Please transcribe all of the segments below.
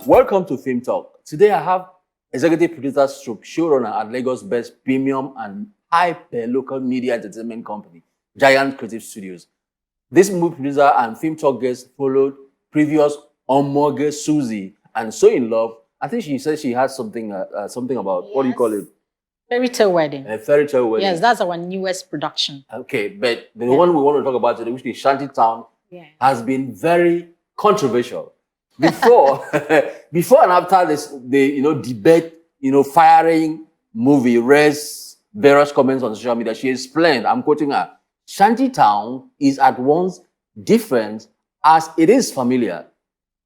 Welcome to Film Talk. Today I have executive producer stroke showrunner at Lagos' best premium and hyper-local media entertainment company, Giant Creative Studios. This movie producer and Film Talk guest followed previous Omoge Suzzy and So in Love. I think she said she has something about, what do you call it? Fairy Tale Wedding. A Fairy Tale Wedding. Yes, that's our newest production. Okay, but the one we want to talk about today, which is Shanty Town, has been very controversial. Before and after this, the debate, firing movie, raised various comments on social media. She explained, I'm quoting her, Shanty Town is at once different as it is familiar.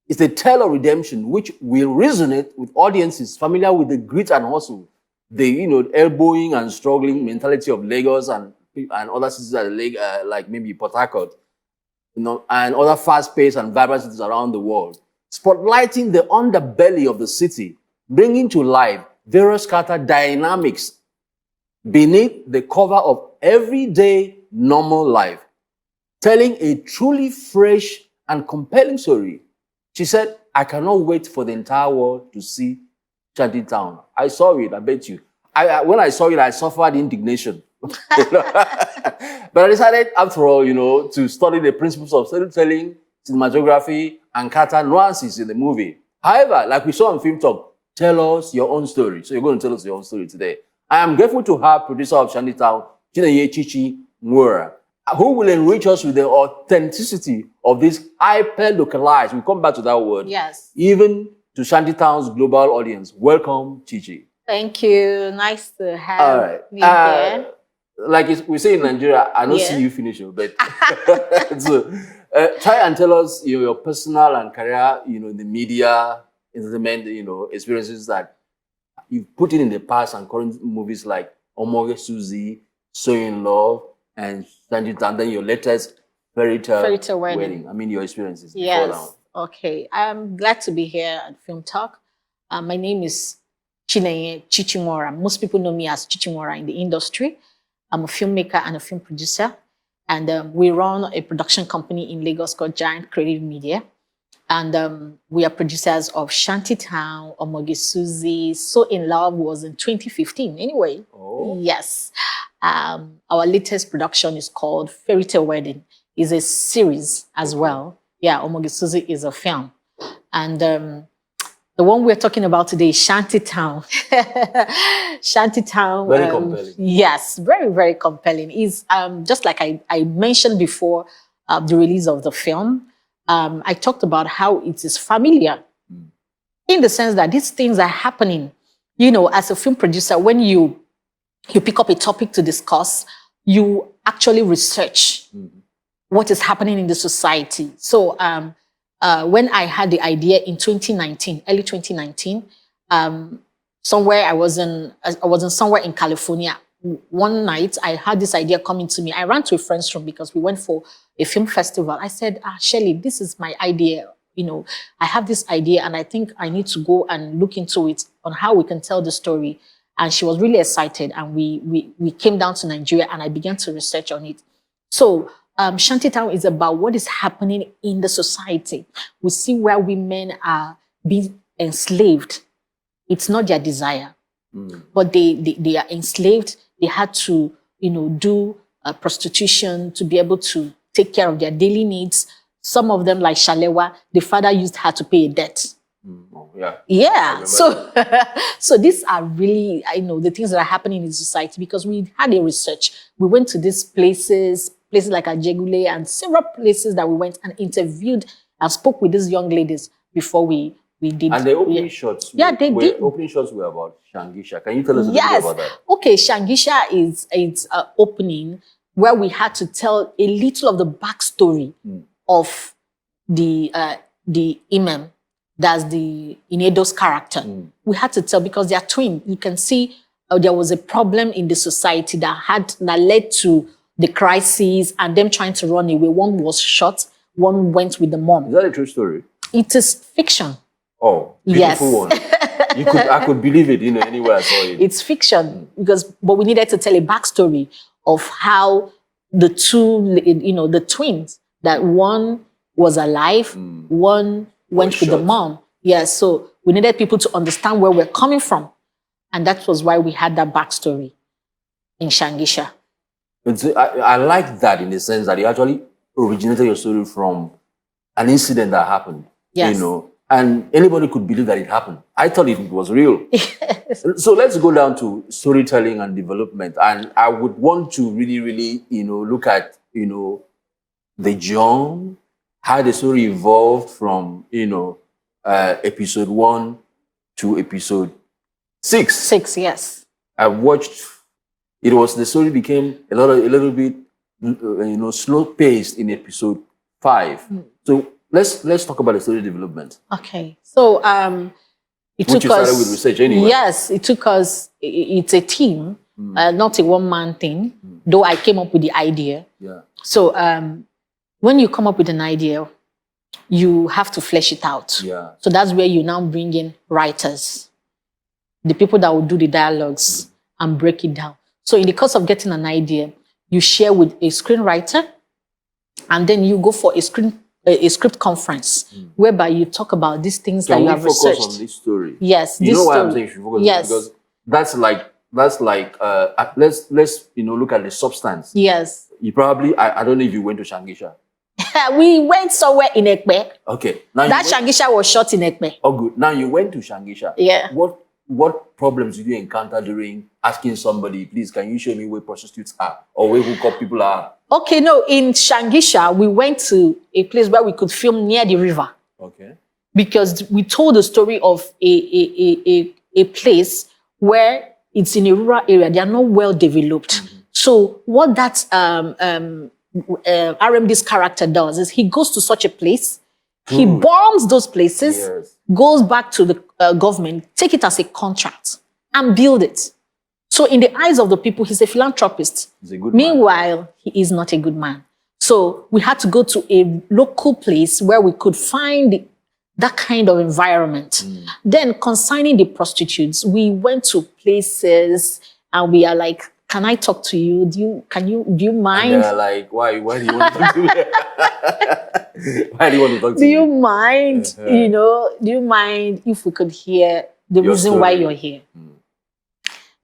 It's a tale of redemption which will resonate with audiences familiar with the grit and hustle, the elbowing and struggling mentality of Lagos and other cities like maybe Port Harcourt, and other fast-paced and vibrant cities around the world. Spotlighting the underbelly of the city, bringing to life various character dynamics beneath the cover of everyday normal life, telling a truly fresh and compelling story. She said, I cannot wait for the entire world to see Shanty Town. I saw it, I bet you. When I saw it, I suffered indignation. But I decided, after all, to study the principles of storytelling, cinematography, and character nuances in the movie. However, like we saw on Film Talk, tell us your own story. So you're going to tell us your own story today. I am grateful to have producer of Shanty Town, Chinenye Nworah, who will enrich us with the authenticity of this hyper-localized, we'll come back to that word, yes, even to Shanty Town's global audience. Welcome, Chichi. Thank you. Nice to have me here. Like we say in Nigeria, I don't see you finish it, but so, try and tell us your personal and career, in the media, entertainment, experiences that you've put in the past and current movies like Omoge Suzzy, So in Love, and Shanty Town, then your latest Fairy Tale Wedding. I mean, your experiences. Yes. Before now. Okay. I'm glad to be here at Film Talk. My name is Chinenye Nworah. Most people know me as Nworah in the industry. I'm a filmmaker and a film producer. And we run a production company in Lagos called Giant Creative Media. And we are producers of Shanty Town, Omoge Suzzy. So in Love was in 2015. Anyway, yes. Our latest production is called Fairy Tale Wedding. It's a series as well. Yeah, Omoge Suzzy is a film. And the one we're talking about today is Shanty Town. Shanty Town. Very compelling. Yes, very, very compelling. It's just like I mentioned before the release of the film. I talked about how it is familiar in the sense that these things are happening. As a film producer, when you pick up a topic to discuss, you actually research what is happening in the society. So when I had the idea in 2019, early 2019, somewhere I was somewhere in California. One night I had this idea coming to me. I ran to a friend's room because we went for a film festival. I said, Shelley, this is my idea. I have this idea and I think I need to go and look into it on how we can tell the story. And she was really excited. And we came down to Nigeria and I began to research on it. So Shanty Town is about what is happening in the society. We see where women are being enslaved. It's not their desire, but they are enslaved. They had to, do prostitution to be able to take care of their daily needs. Some of them, like Shalewa, the father used her to pay a debt. Yeah. So, so these are really, the things that are happening in society because we had a research. We went to these places like Ajegule and several places that we went and interviewed and spoke with these young ladies before we did. And the opening shots. Yeah, they did. Opening shots were about Shangisha. Can you tell us a little bit about that? Okay, Shangisha is opening where we had to tell a little of the backstory of the imam. That's the Inedo's character. We had to tell because they are twin. You can see there was a problem in the society that led to the crisis and them trying to run away. One was shot, one went with the mom. Is that a true story? It is fiction. Oh, beautiful one. I could believe it, anywhere I saw it. It's fiction but we needed to tell a backstory of how the two, the twins, that one was alive, one went with the mom. Yes, so we needed people to understand where we're coming from. And that was why we had that backstory in Shangisha. I like that in the sense that you actually originated your story from an incident that happened. Yes. You know, and anybody could believe that it happened. I thought it was real. So let's go down to storytelling and development. And I would want to really, really, look at, the journey, how the story evolved from, episode 1 to episode 6. 6, yes. I watched. The story became a little bit, slow paced in episode 5. So let's talk about the story development. Okay. So it took us. Started with research anyway. Yes, it took us. It's a team, not a one-man thing. Though I came up with the idea. Yeah. So when you come up with an idea, you have to flesh it out. Yeah. So that's where you now bring in writers, the people that will do the dialogues and break it down. So in the course of getting an idea, you share with a screenwriter, and then you go for a script conference whereby you talk about these things that you have researched. Focus on this story? Yes, you know why I'm saying you should focus on it? Because that's like let's look at the substance. Yes. You probably I don't know if you went to Shangisha. We went somewhere in Ekpe. Okay. Now that Shangisha was shot in Ekpe. Oh, good. Now you went to Shangisha. Yeah. What problems did you encounter during asking somebody, please, can you show me where prostitutes are or where hookup people are? Okay, no, in Shangisha, we went to a place where we could film near the river. Okay. Because we told the story of a place where it's in a rural area. They are not well developed. So what that RMD's character does is he goes to such a place, he bombs those places, goes back to the government, take it as a contract and build it. So in the eyes of the people, he's a philanthropist. He's a good Meanwhile, man. He is not a good man. So we had to go to a local place where we could find that kind of environment. Then concerning the prostitutes, we went to places and we are like, can I talk to you? Do you mind? And they're like, why do you want to talk to me? Why do you want to talk to me? Do you mind, do you mind if we could hear the reason why you're here?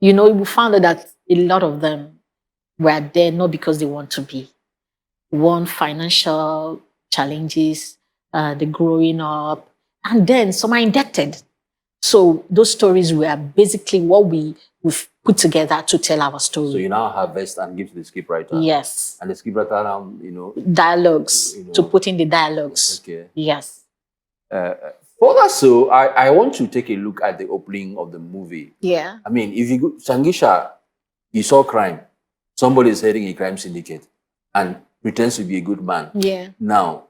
We found out that a lot of them were there not because they want to be. One, financial challenges, the growing up, and then some are indebted. So those stories were basically what we've put together to tell our story. So you now harvest and give to the scriptwriter. Yes. And the scriptwriter now, dialogues, to put in the dialogues. Okay. Yes. Further so, I want to take a look at the opening of the movie. Yeah. I mean, if you go Shangisha, you saw crime. Somebody is heading a crime syndicate and pretends to be a good man. Yeah. Now,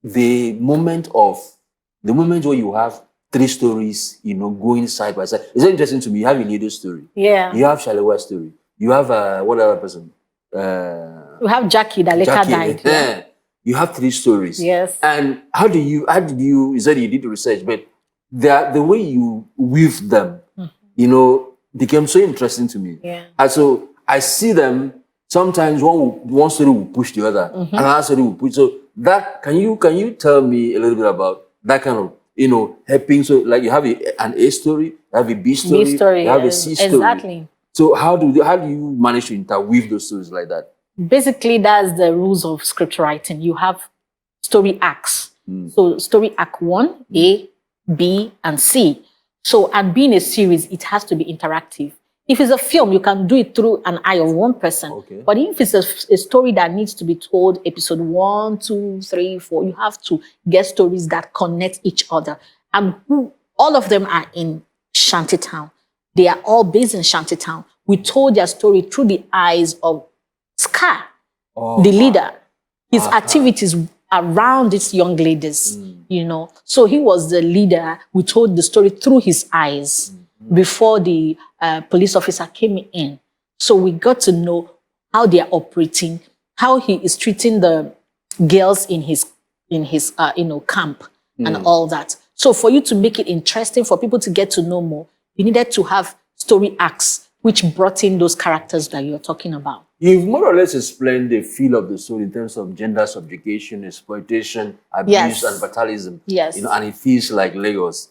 the moment where you have 3 stories, going side by side. It's interesting to me. You have Iniedo's story. Yeah. You have Shalewa's story. You have what other person? You have Jackie that later died. Yeah. You have 3 stories. Yes. And how did you? You said you did the research, but the way you weave them, became so interesting to me. Yeah. And so I see them. Sometimes one story will push the other, another story will push. So that can you tell me a little bit about that kind of helping? So like you have an A story, you have a B story, you have a C story. Exactly. So how do you manage to interweave those stories like that? Basically, that's the rules of script writing. You have story acts. So story act 1, A, B, and C. So and being a series, it has to be interactive. If it's a film, you can do it through an eye of one person. Okay. But if it's a story that needs to be told, episode 1, 2, 3, 4, you have to get stories that connect each other. And all of them are in Shanty Town. They are all based in Shanty Town. We told their story through the eyes of Scar, the leader. His activities around these young ladies, So he was the leader. We told the story through his eyes before the police officer came in. So we got to know how they are operating, how he is treating the girls in his camp and all that. So for you to make it interesting, for people to get to know more, you needed to have story arcs which brought in those characters that you're talking about. You've more or less explained the feel of the story in terms of gender subjugation, exploitation, abuse, and fatalism. Yes. And it feels like Lagos.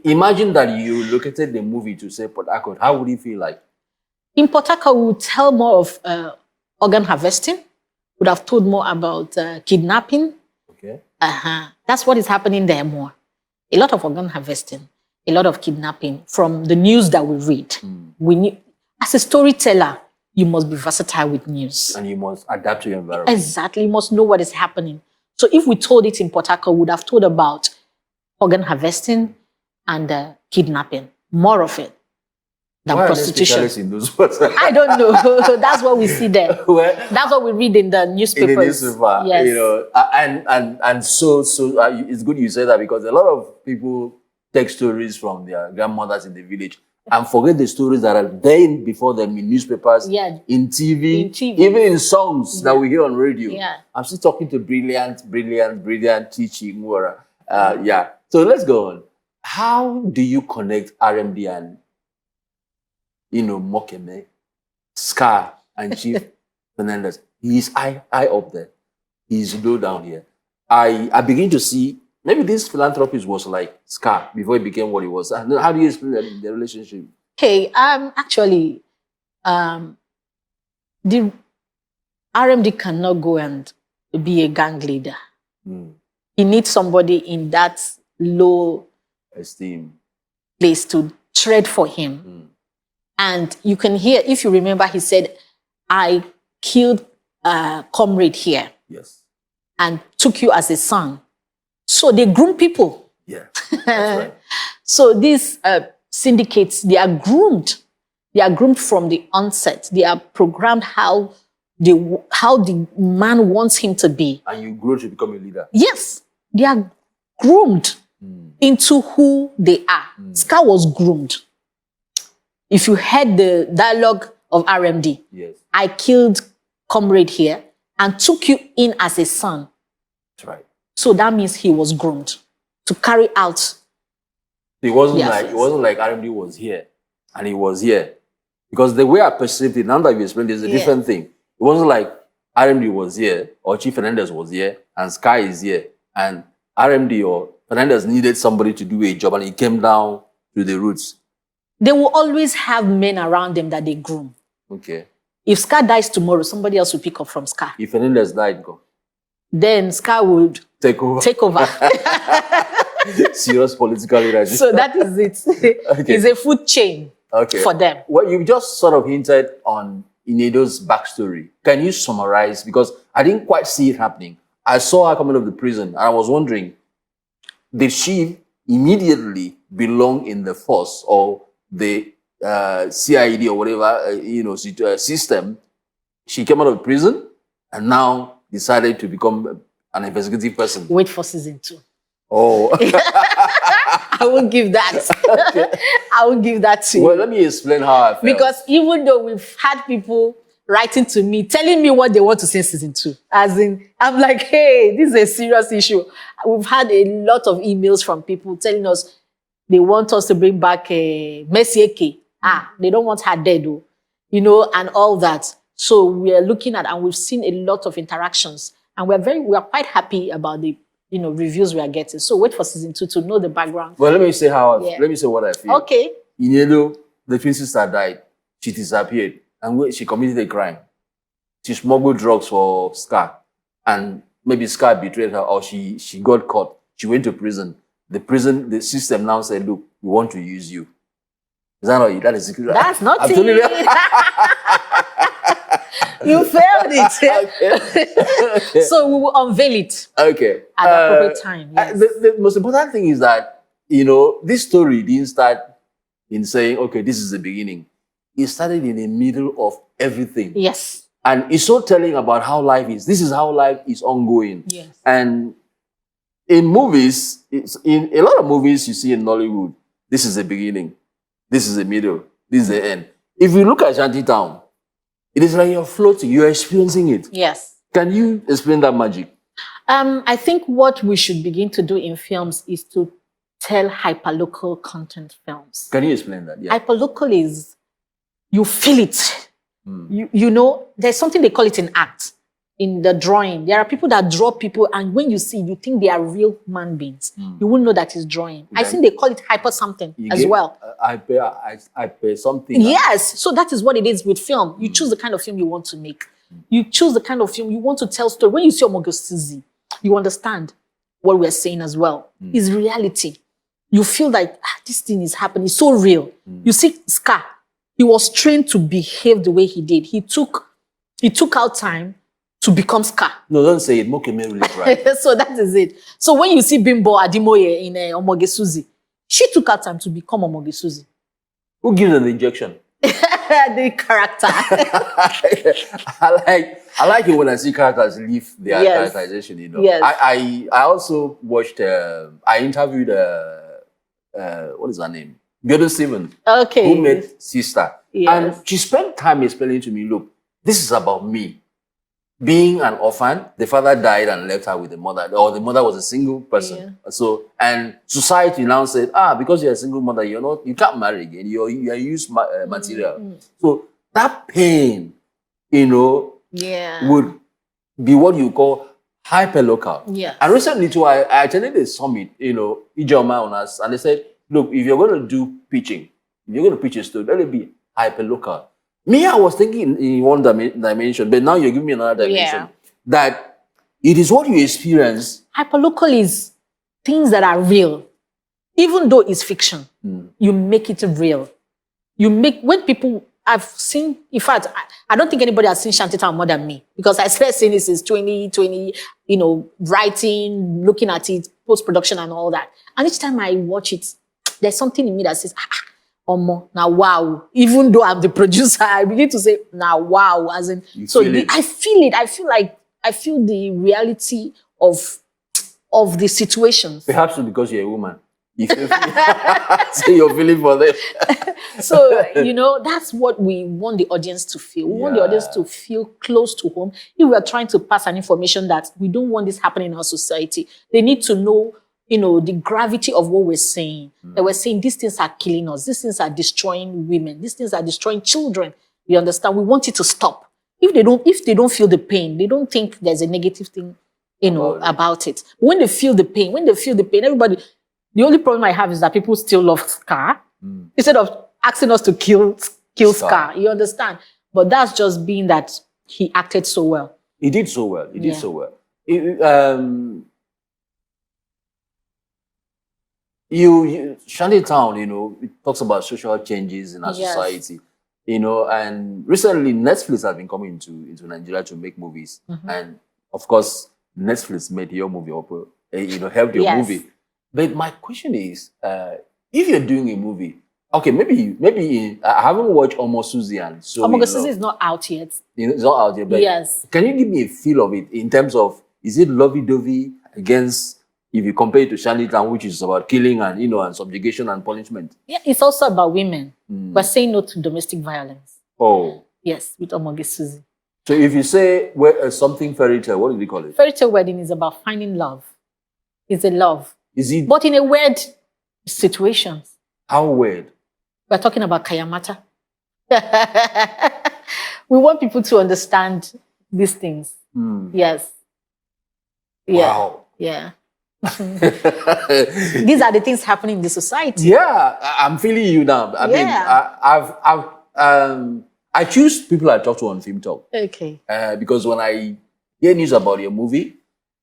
Imagine that you located the movie to say Port Harcourt. How would it feel like? In Port Harcourt, we would tell more of organ harvesting. Would have told more about kidnapping. Okay. That's what is happening there more. A lot of organ harvesting, a lot of kidnapping from the news that we read. As a storyteller, you must be versatile with news. And you must adapt to your environment. Exactly. You must know what is happening. So if we told it in Port Harcourt, we would have told about organ harvesting and kidnapping. More of it than prostitution. In those words? I don't know. That's what we see there. Well, that's what we read in the newspapers. In the newspaper, yes. You know, and so it's good you say that, because a lot of people take stories from their grandmothers in the village and forget the stories that are there before them in newspapers, in TV, even in songs that we hear on radio. Yeah. I'm still talking to brilliant teaching Nworah. So let's go on. How do you connect RMD and Mokeme, Scar, and Chief Fernandez? He's high up there. He's low down here. I begin to see maybe this philanthropist was like Scar before he became what he was. How do you explain the relationship? Okay, actually, the RMD cannot go and be a gang leader. He needs somebody in that low esteem place to tread for him. And you can hear, if you remember, he said, I killed a comrade here. Yes. And took you as a son. So they groom people. Yeah, that's right. So these syndicates, they are groomed. They are groomed from the onset. They are programmed how the man wants him to be. And you grow to become a leader. Yes. They are groomed into who they are. Scar was groomed. If you heard the dialogue of RMD, yes. I killed comrade here and took you in as a son. That's right. So that means he was groomed to carry out. It wasn't like RMD was here and he was here. Because the way I perceived it, now that you explained, is a different thing. It wasn't like RMD was here or Chief Fernandez was here and Sky is here and RMD or Fernandez needed somebody to do a job and he came down to the roots. They will always have men around them that they groom. Okay. If Scar dies tomorrow, somebody else will pick up from Scar. If Fernandez died, go. Then Scar would take over. Serious political leadership. So that is it. Okay. It's a food chain for them. Well, you just sort of hinted on Inedo's backstory. Can you summarize? Because I didn't quite see it happening. I saw her coming out of the prison and I was wondering, did she immediately belong in the force or the CID or whatever, system? She came out of prison and now decided to become an investigative person. Wait for season 2. Oh. I will give that. Okay. I will give that to you. Well, let me explain how I felt. Because even though we've had people writing to me, telling me what they want to see in season 2, as in, I'm like, hey, this is a serious issue. We've had a lot of emails from people telling us they want us to bring back Messieke. They don't want her dead, though, and all that. So we are looking at, and we've seen a lot of interactions, and we are quite happy about the reviews we are getting. So wait for season 2 to know the background. Well, let me say what I feel. Okay. Inedo, the twin sister died. She disappeared, and she committed a crime. She smuggled drugs for Scar, and maybe Scar betrayed her, or she got caught. She went to prison. The system now said, "Look, we want to use you." Is that not? That is secret. That's not it. You failed it. Okay. So we will unveil it. Okay. At the appropriate time. Yes. The most important thing is that, this story didn't start in saying, okay, this is the beginning. It started in the middle of everything. Yes. And it's so telling about how life is. This is how life is ongoing. Yes. And in movies, in a lot of movies you see in Nollywood, this is the beginning. This is the middle. This is the end. If you look at Shanty Town, it is like you're floating, you're experiencing it. Yes. Can you explain that magic? I think what we should begin to do in films is to tell hyperlocal content films. Can you explain that? Yeah. Hyperlocal is, you feel it. You know, there's something they call it in art, in the drawing. There are people that draw people, and when you see, you think they are real human beings. You won't know that it's drawing. I think they call it hyper something as well. I pay something. Yes, so that is what it is with film. You choose the kind of film you want to make. You choose the kind of film you want to tell story. When you see Omoge Suzzy, you understand what we're saying as well. It's reality. You feel like this thing is happening. It's so real. You see Scar. He was trained to behave the way he did. He took out time to become Scar. No, don't say it. Mokeme really right. So that is it. So when you see Bimbo Adimoye in Omoge Suzzy, she took out time to become Omoge Suzzy. Who gives her the injection? The character. I like it when I see characters leave their characterization. You know. Yes. I also watched. I interviewed. What is her name? Gordon Simon. Okay. Who made Sister. Yes. And she spent time explaining to me, look, this is about me. Being an orphan, the father died and left her with the mother, or the mother was a single person. Yeah. So, and society now said, because you're a single mother, you can't marry again. You're used material. So that pain, would be what you call hyperlocal. Yeah. And recently too, I attended a summit, Ijoma on us, and they said, look, if you're going to do pitching, if you're going to pitch a story, let it be hyperlocal. Me, I was thinking in one dimension, but now you're giving me another dimension. That it is what you experience. Hyperlocal is things that are real. Even though it's fiction, you make it real. When people, I've seen, in fact, I don't think anybody has seen Shanty Town more than me, because I started seeing this since 2020, writing, looking at it, post-production and all that. And each time I watch it, there's something in me that says, Omo, now wow. Even though I'm the producer, I begin to say, now wow. As in, I feel it. I feel the reality of the situations. Perhaps because you're a woman. So you're feeling for them. So, that's what we want the audience to feel. We want the audience to feel close to home. If we are trying to pass an information that we don't want this happening in our society, they need to know, the gravity of what we're saying. That we're saying these things are killing us. These things are destroying women. These things are destroying children. You understand? We want it to stop. If they don't feel the pain, they don't think there's a negative thing, about it. When they feel the pain, everybody, the only problem I have is that people still love Scar instead of asking us to kill Scar. You understand? But that's just being that he acted so well. He did so well. He did so well. Shanty Town, it talks about social changes in our society, and recently Netflix has been coming into Nigeria to make movies. And of course, Netflix made your movie, helped your movie. But my question is, if you're doing a movie, okay, maybe I haven't watched Omoge Suzzy and So. Omoge Suzzy is not out yet. It's not out yet, but can you give me a feel of it in terms of, is it lovey-dovey against, if you compare it to Shanty Town, which is about killing and, and subjugation and punishment? Yeah, it's also about women. We're saying no to domestic violence. Oh. Yes, with Omoge Suzzy. So if you say something fairy tale, what do you call it? Fairy tale wedding is about finding love. It's a love. Is it? But in a weird situations. How weird? We're talking about Kayamata. We want people to understand these things. Yes. Yeah. Wow. Yeah. These are the things happening in the society. Yeah, I'm feeling you now. I mean, I choose people I talk to on Film Talk. Okay. Because when I hear news about your movie,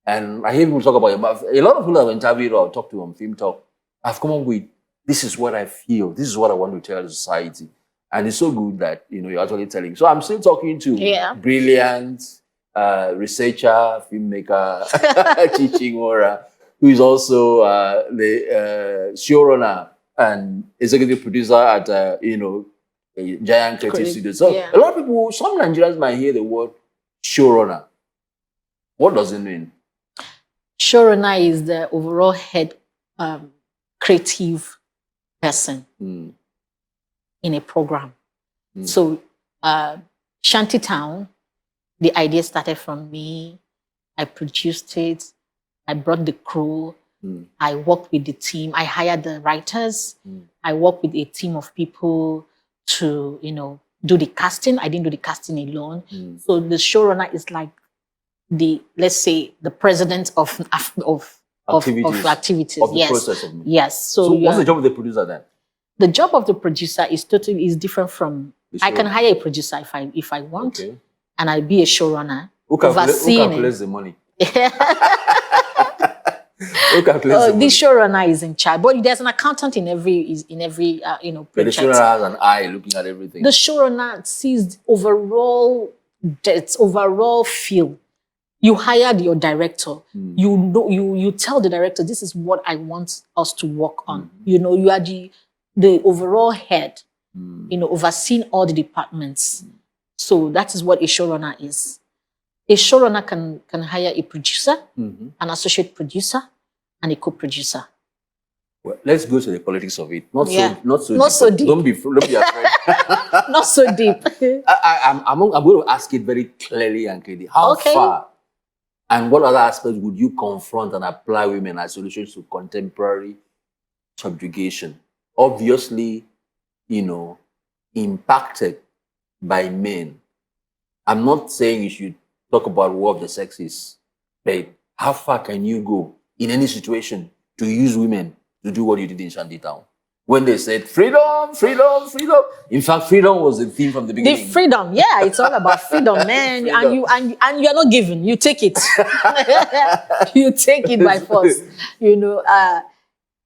and I hear people talk about your movie, a lot of people I've interviewed or talked to on Film Talk, I've come up with, this is what I feel, this is what I want to tell the society. And it's so good that, you're actually telling. So I'm still talking to brilliant researcher, filmmaker, Nworah, who is also the showrunner and executive producer at, a giant creative studio. So a lot of people, some Nigerians might hear the word showrunner. What does it mean? Showrunner is the overall head creative person in a program. So Shanty Town, the idea started from me. I produced it. I brought the crew. I worked with the team. I hired the writers. I worked with a team of people to, do the casting. I didn't do the casting alone. So the showrunner is like let's say, the president of activities. Of the Yes. process of Yes. So what's the job of the producer then? The job of the producer is different from. I can hire a producer if I want, and I'll be a showrunner. Who calculates the money? The showrunner is in charge, but there's an accountant in every project. But the showrunner has an eye looking at everything. The showrunner sees overall feel. You hired your director. You know, you tell the director, this is what I want us to work on. You know, you are the overall head. You know, overseeing all the departments. So that is what a showrunner is. A showrunner can hire a producer, an associate producer, and a co-producer. Well, let's go to the politics of it. Not so deep. Don't be afraid. Not so deep. I'm going to ask it very clearly and clearly. How far and what other aspects would you confront and apply women as solutions to contemporary subjugation? Obviously, you know, impacted by men. I'm not saying you should talk about war of the sexes, but how far can you go in any situation to use women to do what you did in Shanty Town? When they said freedom, freedom, freedom. In fact, freedom was the theme from the beginning. The freedom, yeah, it's all about freedom, man. Freedom. And you're not given, you take it. You take it by force. You know,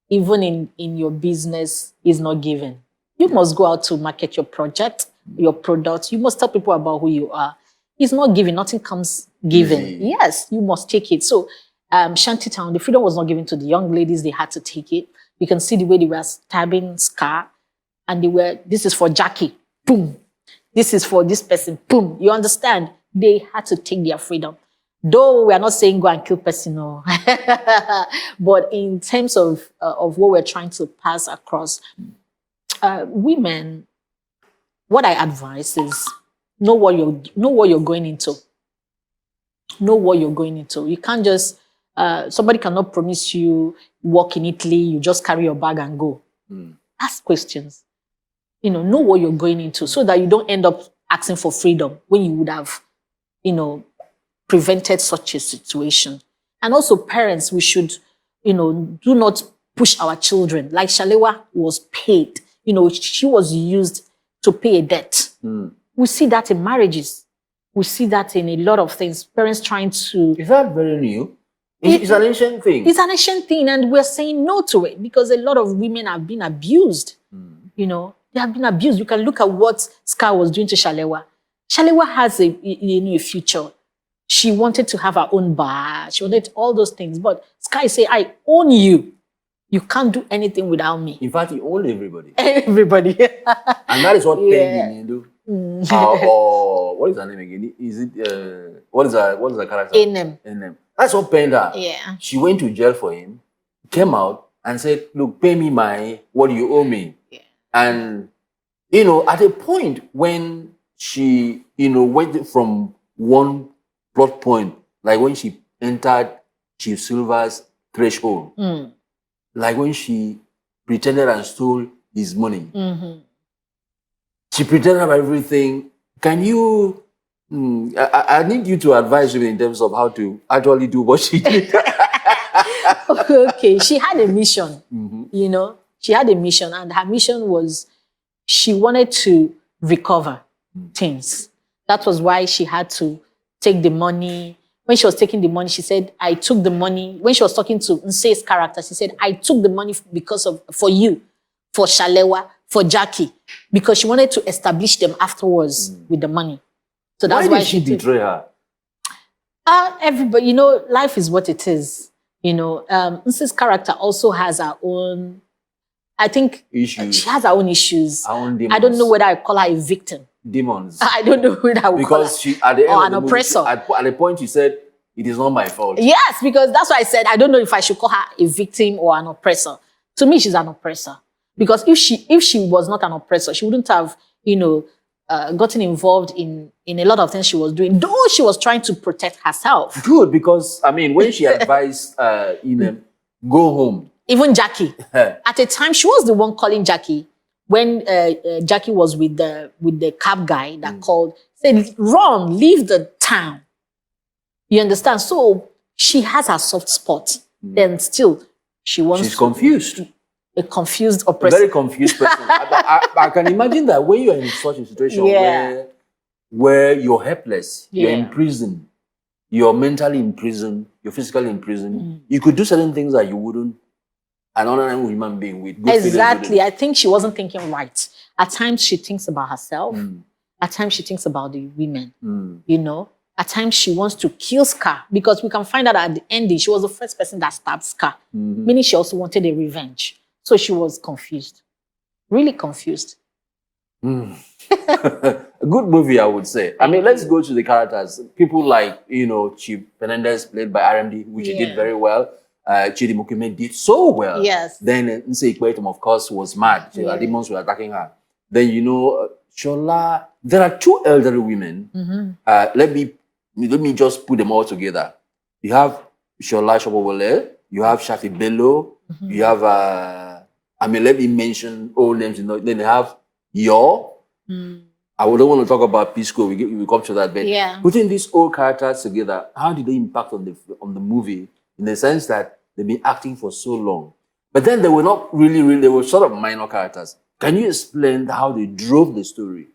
even in your business is not given. You must go out to market your project, your product. You must tell people about who you are. It's not given. Nothing comes given. Yes, you must take it. So Shanty Town, the freedom was not given to the young ladies. They had to take it. You can see the way they were stabbing Scar. And this is for Jackie. Boom. This is for this person. Boom. You understand? They had to take their freedom. Though we are not saying go and kill person, no. But in terms of what we're trying to pass across, women, what I advise is know what you're going into. Know what you're going into. You can't just somebody cannot promise you work in Italy. You just carry your bag and go. Ask questions. You know what you're going into, so that you don't end up asking for freedom when you would have, prevented such a situation. And also, parents, we should, do not push our children. Like Shalewa was paid. She was used to pay a debt. We see that in marriages. We see that in a lot of things. Parents trying to... Is that very new? It's an ancient thing. It's an ancient thing, and we're saying no to it because a lot of women have been abused. They have been abused. You can look at what Scar was doing to Shalewa. Shalewa has a future. She wanted to have her own bar. She wanted all those things. But Sky say, I own you. You can't do anything without me. In fact, he owned everybody. Everybody. And that is what Penny do. What is her name again? Is it what is the character? Enem. That's what pained her. Yeah. She went to jail for him, came out and said, look, pay me what you owe me. Yeah. And at a point when she, went from one plot point, like when she entered Chief Silver's threshold, like when she pretended and stole his money. She pretended about everything. Can you... I need you to advise me in terms of how to actually do what she did. Okay, she had a mission, She had a mission, and her mission was she wanted to recover things. That was why she had to take the money. When she was taking the money, she said, I took the money. When she was talking to Nse's character, she said, I took the money for you, for Shalewa, for Jackie, because she wanted to establish them afterwards with the money. So that's why did she betray her? Everybody, life is what it is. Nse's character also has her own, I think issues. She has her own issues. Her own demons. I don't know whether I call her a victim. Demons. I don't know whether I would call her. Because she, at the end or of an the oppressor. Movie, at the point she said, it is not my fault. Yes, because that's why I said I don't know if I should call her a victim or an oppressor. To me, she's an oppressor. Because if she was not an oppressor, she wouldn't have, gotten involved in a lot of things she was doing, though she was trying to protect herself. Good, because, when she advised Inem, go home. Even Jackie. At a time, she was the one calling Jackie when Jackie was with the cab guy that called, said, "Run, leave the town." You understand? So she has her soft spot. Then still, she's confused. A confused, A oppressive. very confused person. I can imagine that when you're in such a situation where you're helpless, you're in prison, you're mentally in prison, you're physically in prison, you could do certain things that you wouldn't another human being with good Exactly. I think she wasn't thinking right. At times she thinks about herself. At times she thinks about the women. You know, at times she wants to kill Scar, because we can find out at the ending she was the first person that stabbed Scar, meaning she also wanted a revenge. So she was confused, really confused. A good movie, I would say. I mean, let's go to the characters. People like, you know, Chief Fernandez, played by RMD, which he did very well. Chidi Mukime did so well. Yes. Then Nse Ikwetum, of course, was mad. The demons were attacking her. Then, you know, Shola. There are two elderly women. Let me just put them all together. You have Shola Shobowole. You have Shafi Bello. You have, I mean, let me mention all names. You know, then you have Yo. I don't want to talk about Pisco. We come to that. But putting these old characters together, how did they impact on the movie? In the sense that they've been acting for so long. But then they were not really, they were sort of minor characters. Can you explain how they drove the story?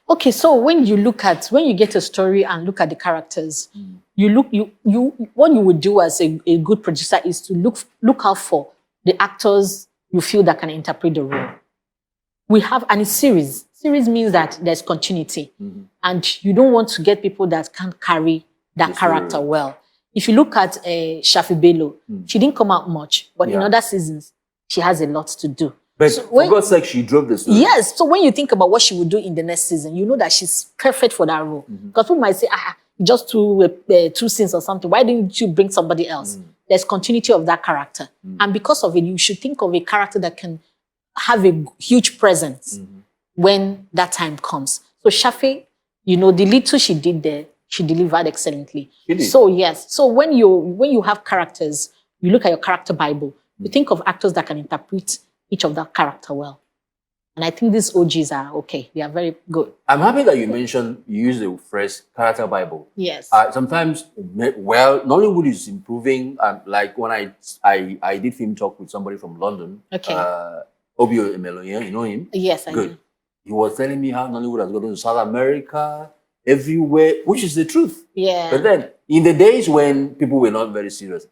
Okay, so when you get a story and look at the characters, what you would do as a good producer is to look out for the actors you feel that can interpret the role. We have, and it's series. Series means that there's continuity. And you don't want to get people that can't carry that character well. If you look at Shafi Bello, she didn't come out much, but in other seasons, she has a lot to do. But for God's sake, she drove the story. Yes. So when you think about what she would do in the next season, you know that she's perfect for that role. Because people might say, just two scenes or something. Why didn't you bring somebody else? There's continuity of that character. And because of it, you should think of a character that can have a huge presence when that time comes. So Shafi, you know, the little she did there, she delivered excellently. So yes. So when you have characters, you look at your character Bible, you think of actors that can interpret each of that character well. And I think these OGs are okay. They are very good. I'm happy that you mentioned, you use the phrase character Bible. Yes. Sometimes, well, Nollywood is improving. Like when I did film talk with somebody from London. Okay. Obio Emeloye, you know him? Yes, I do. He was telling me how Nollywood has gone to South America, everywhere, which is the truth. Yeah. But then, in the days when people were not very serious,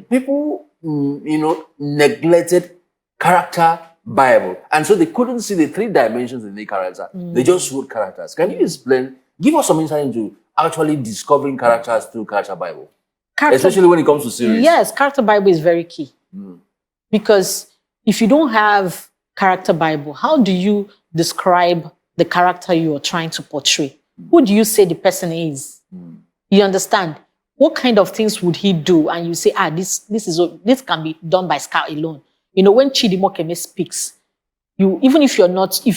people, you know, neglected character Bible. And so they couldn't see the three dimensions in the character. They just wrote characters. Can you explain, give us some insight into actually discovering characters through character Bible? Especially when it comes to series. Yes, character Bible is very key. Because if you don't have character Bible, how do you describe the character you are trying to portray? Who do you say the person is? You understand? What kind of things would he do? And you say, this can be done by Scar alone. You know, when Chidi Mokeme speaks, even if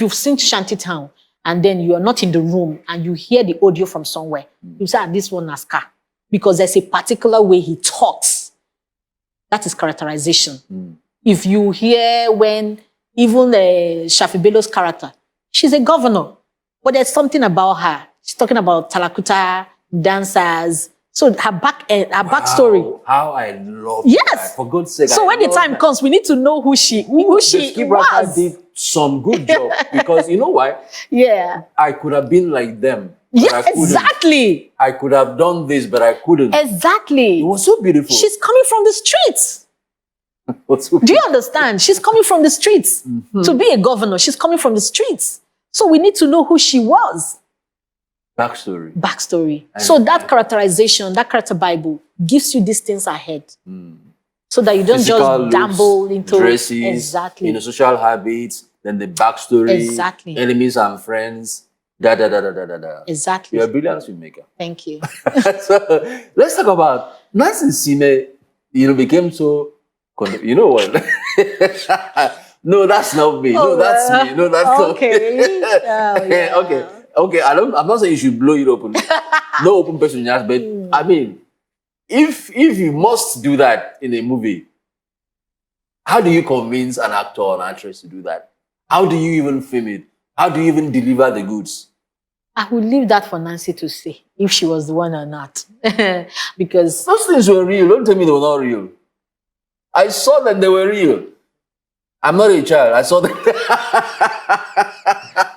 you've seen Shanty Town and then you are not in the room and you hear the audio from somewhere, you say, this one is Scar. Because there's a particular way he talks. That is characterization. If you hear when even Shafi Bello's character, she's a governor, but there's something about her. She's talking about Talakuta, dancers. So her backstory. How I love that. For God's sake. So when the time comes, we need to know who she was. Did some good job. Because you know why? Yeah. I could have been like them. Yeah, exactly. I could have done this, but I couldn't. Exactly. It was so beautiful. She's coming from the streets. Do you understand? She's coming from the streets. To be a governor, she's coming from the streets. So we need to know who she was. Backstory. So that characterization, that character Bible gives you these things ahead. So that you don't just gamble into dresses, exactly. You know, social habits, then the backstory, exactly. Enemies and friends, Exactly. You're a brilliant filmmaker. Thank you. So let's talk about Nancy Sime, you know, became so, you know what? No, that's not me. No, that's me. No, that's not me. Okay. I'm not saying you should blow it open. No open person, but I mean, if you must do that in a movie, how do you convince an actor or an actress to do that? How do you even film it? How do you even deliver the goods? I would leave that for Nancy to say if she was the one or not. Because those things were real. Don't tell me they were not real. I saw that they were real. I'm not a child. I saw them.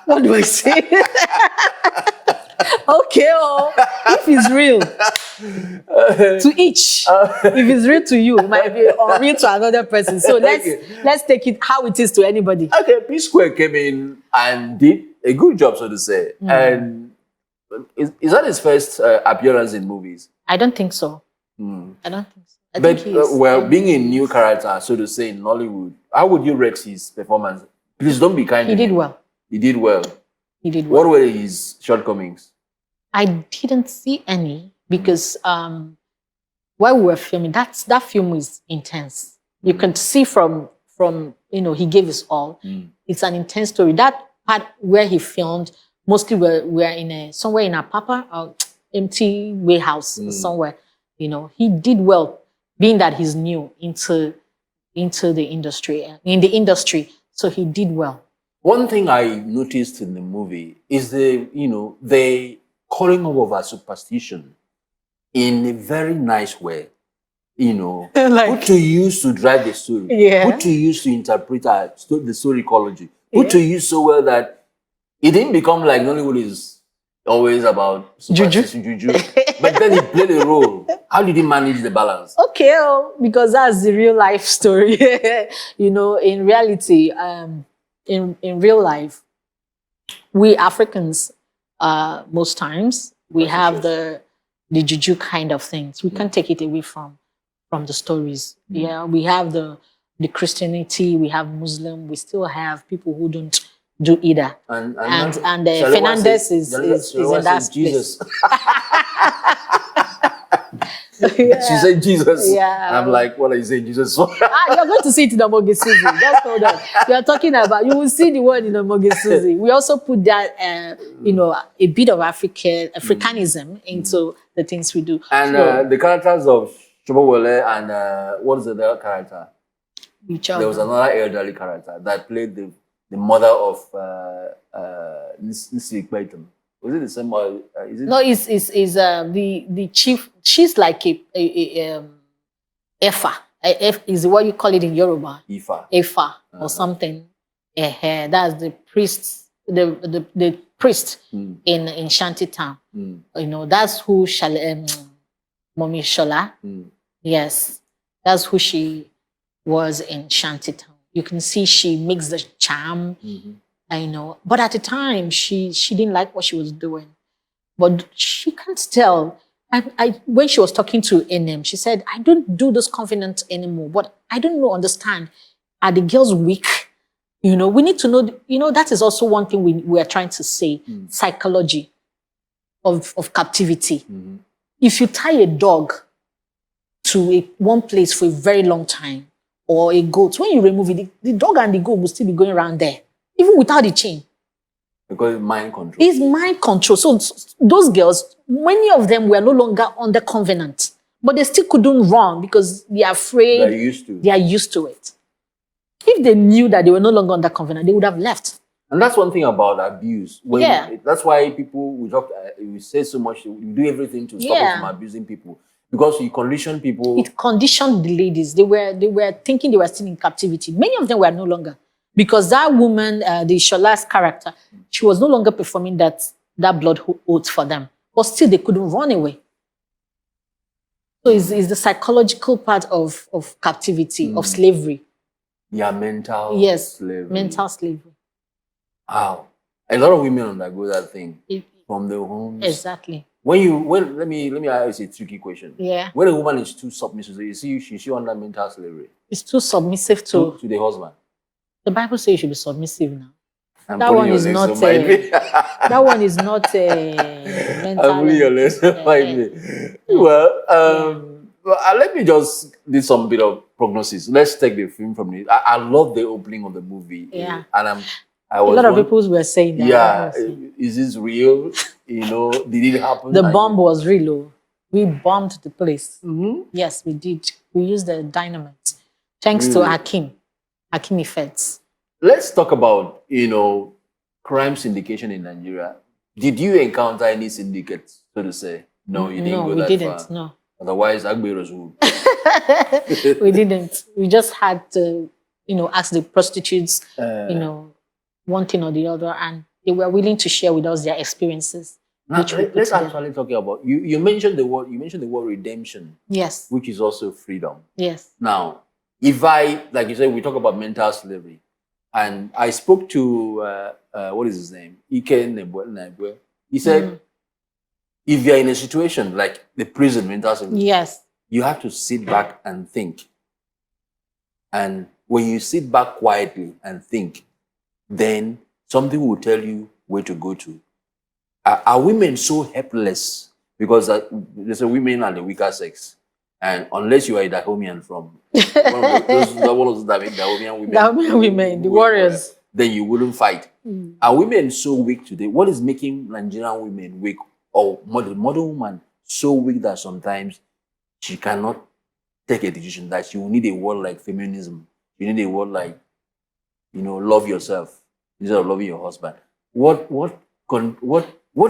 What do I say? Okay, if it's real to each, if it's real to you, it might be unreal to another person. So let's take it how it is to anybody. Okay, P Square came in and did a good job, so to say. And is that his first appearance in movies? I don't think so. I don't think so. But being a new character, so to say, in Nollywood, how would you rate his performance? Please don't be kind. He did well. He did well. He did well. What were his shortcomings? I didn't see any because while we were filming, that film is intense. You can see from he gave his all. It's an intense story. That part where he filmed, mostly we're in somewhere in a Papa or empty warehouse somewhere. He did well, being that he's new into the industry. So he did well. One thing I noticed in the movie is the calling of a superstition in a very nice way. Put to use to drive the story. Yeah. Put to use to interpret the story ecology. Put to use so well that it didn't become like Nollywood is always about juju. But then he played a role. How did he manage the balance? Okay, because that's the real life story. In reality, in real life, we Africans, most times, we have the juju kind of things. We can't take it away from the stories. Yeah, we have the Christianity, we have Muslim, we still have people who don't do either. And Fernandez is in that Jesus. She said Jesus. Yeah. And I'm like, what are you saying Jesus for? You're going to see it in Omoge Suzzy. Just hold on. We are talking about, you will see the word in Omoge Suzzy. We also put that, a bit of Africanism into the things we do. And the characters of Shobowole and what is the other character? There was another elderly character that played the mother of Nisi Kbaitum. Was it the same? Is it? No, it's the chief. She's like a Efa. Is what you call it in Yoruba. Efa or something. That's the priest. The priest in Shanty Town. That's who Mommy Shola. Yes, that's who she was in Shanty Town. You can see she makes the charm. But at the time she didn't like what she was doing. But she can't tell. When she was talking to NM, she said, I don't do this confident anymore, but I don't understand. Are the girls weak? We need to know, that is also one thing we are trying to say, psychology of captivity. If you tie a dog to one place for a very long time, or a goat, when you remove it, the dog and the goat will still be going around there, even without the chain. Because it's mind control. It's mind control. So those girls, many of them were no longer under covenant, but they still couldn't run because they are afraid. They're used to. They are used to it. If they knew that they were no longer under covenant, they would have left. And that's one thing about abuse. That's why people, we say so much, we do everything to stop us from abusing people. Because you condition people. It conditioned the ladies. They were thinking they were still in captivity. Many of them were no longer. Because that woman, the Shola's character, she was no longer performing that blood oath for them. But still, they couldn't run away. So it's the psychological part of captivity, of slavery. Yeah, mental slavery. Mental slavery. Wow. A lot of women undergo that thing from their homes. Exactly. Let me ask you a tricky question. Yeah. When a woman is too submissive, is she under mental slavery? It's too submissive to the husband. The Bible says you should be submissive now. That one is not that one is not a mental. I'm your lesson. Well, let me just do some bit of prognosis. Let's take the film from it. I love the opening of the movie. Yeah. And a lot of people were saying that. Yeah. Is this real? Did it happen? The bomb was real. We bombed the place. Yes, we did. We used the dynamite. Thanks to Hakim effects. let's talk about, crime syndication in Nigeria. Did you encounter any syndicates, so to say? No, you didn't No, go we that didn't. far. No. Otherwise, Agberos would. We didn't. We just had to, ask the prostitutes, one thing or the other, and they were willing to share with us their experiences. Now, Which we let's put together. actually talk about you mentioned the word redemption, Yes. which is also freedom. Yes. Now, if I, like you said, we talk about mental slavery, and I spoke to what is his name, Ike Nworah. He said, if you're in a situation like the prison mental slavery, Yes. you have to sit back and think. And when you sit back quietly and think, then something will tell you where to go to. Are women so helpless? Because they say women are the weaker sex. And unless you are a Dahomian from one of those Dahomian women, Dahomian women, the warriors, then you wouldn't fight. Are women so weak today? What is making Nigerian women weak, or modern woman so weak that sometimes she cannot take a decision, that she will need a word like feminism? You need a word like, love yourself instead of loving your husband. What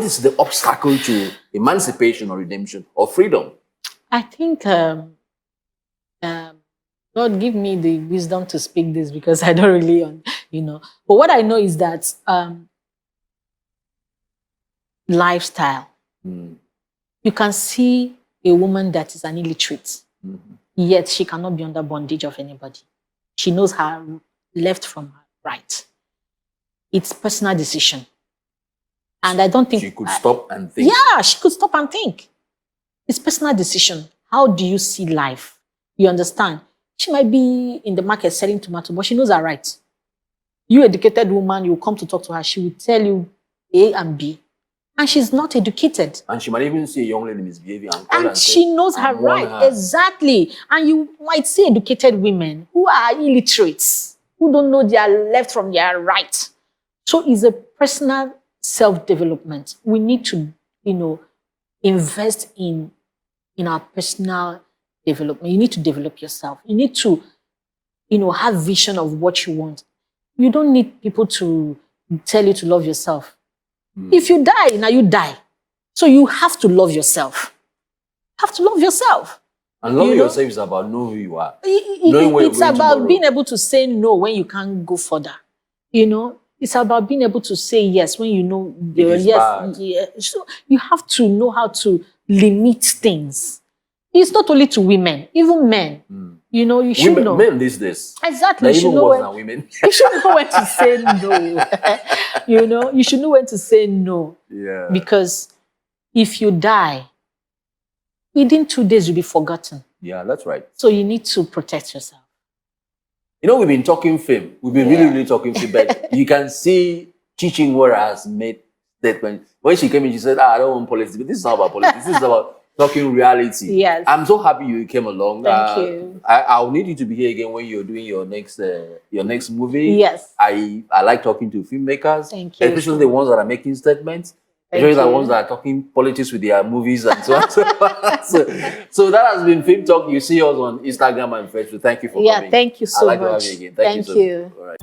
is the obstacle to emancipation or redemption or freedom? I think God give me the wisdom to speak this, because I don't really, But what I know is that lifestyle. You can see a woman that is an illiterate, yet she cannot be under bondage of anybody. She knows her left from her right. It's personal decision. And I don't think she could stop and think. Yeah, she could stop and think. It's personal decision. How do you see life? You understand? She might be in the market selling tomato, but she knows her right. You educated woman, you come to talk to her, she will tell you A and B. And she's not educated. And she might even see a young lady misbehaving and she knows her right. Exactly. And you might see educated women who are illiterates, who don't know their left from their right. So it's a personal self-development. We need to, invest in our personal development. You need to develop yourself. You need to, have vision of what you want. You don't need people to tell you to love yourself. If you die, now you die. So you have to love yourself. Have to love yourself. And loving yourself is about knowing who you are. It's about being able to say no when you can't go further. It's about being able to say yes when you know yes. Yeah. So you have to know how to limit things. It's not only to women, even men. You should know. Men these days. Exactly. You should know when, women. You should know when to say no. You should know when to say no. Yeah. Because if you die, within 2 days you'll be forgotten. Yeah, that's right. So you need to protect yourself. We've been talking film. We've been really talking film. But you can see Nworah has made statements. When she came in, she said, I don't want politics. But this is not about politics. This is about talking reality. Yes. I'm so happy you came along. Thank you. I'll need you to be here again when you're doing your next movie. Yes. I like talking to filmmakers. Thank you. Especially the ones that are making statements. Especially the ones that are talking politics with their movies and so on. So that has been Film Talk. You see us on Instagram and Facebook. Thank you for coming. Yeah, thank you so much. I'd like to have you again. Thank you. You. All right.